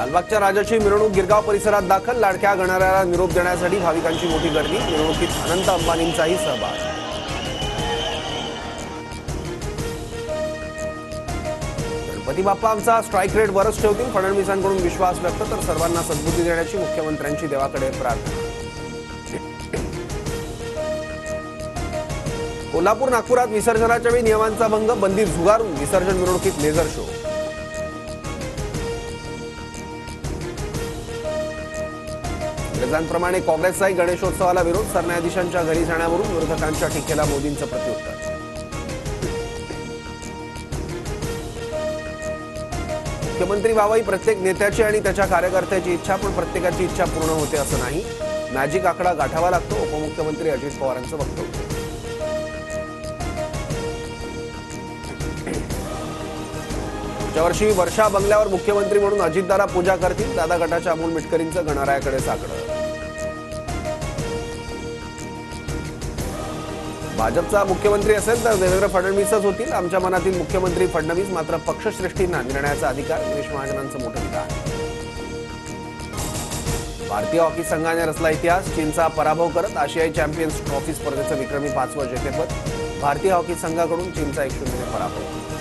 लालबागच्या राजाची मिरवणूक गिरगाव परिसरात दाखल. लाडक्या गणरायाला निरोप देण्यासाठी भाविकांची मोठी गर्दी. मिरवणुकीत अनंत अंबानींचाही सहभाग. गणपती बाप्पा आमचा स्ट्राईक रेट वरच ठेवतील. फडणवीसांकडून विश्वास व्यक्त. तर सर्वांना सद्बुद्धी देण्याची मुख्यमंत्र्यांची देवाकडे प्रार्थना. कोल्हापूर नागपुरात विसर्जनाच्या वेळी नियमांचा भंग. बंदी झुगारून विसर्जन मिरवणुकीत लेझर शो. इंग्रजांप्रमाणे काँग्रेसचाही गणेशोत्सवाला विरोध. सरन्यायाधीशांच्या घरी जाण्यावरून विरोधकांच्या टीकेला मोदींचं प्रत्युत्तर. मुख्यमंत्री व्हावी प्रत्येक नेत्याची आणि त्याच्या कार्यकर्त्याची इच्छा, पण प्रत्येकाची इच्छा पूर्ण होते असं नाही. मॅजिक आकडा गाठावा लागतो. उपमुख्यमंत्री अजित पवारांचं वक्तव्य. पुढच्या वर्षी वर्षा बंगल्यावर मुख्यमंत्री म्हणून अजितदादा पूजा करतील. दादा गटाच्या अमोल मिटकरींचं गणरायाकडे साकडं. भाजपचा मुख्यमंत्री असेल तर देवेंद्र फडणवीसच होतील. आमच्या मनातील मुख्यमंत्री फडणवीस, मात्र पक्षश्रेष्ठींना निर्णयाचा अधिकार. गिरीश महाजनांचं मोठं विधान. भारतीय हॉकी संघाने रचला इतिहास. चीनचा पराभव करत आशियाई चॅम्पियन्स ट्रॉफी स्पर्धेचं विक्रमी 5वं जेतेपद. भारतीय हॉकी संघाकडून चीनचा 1-0 पराभव.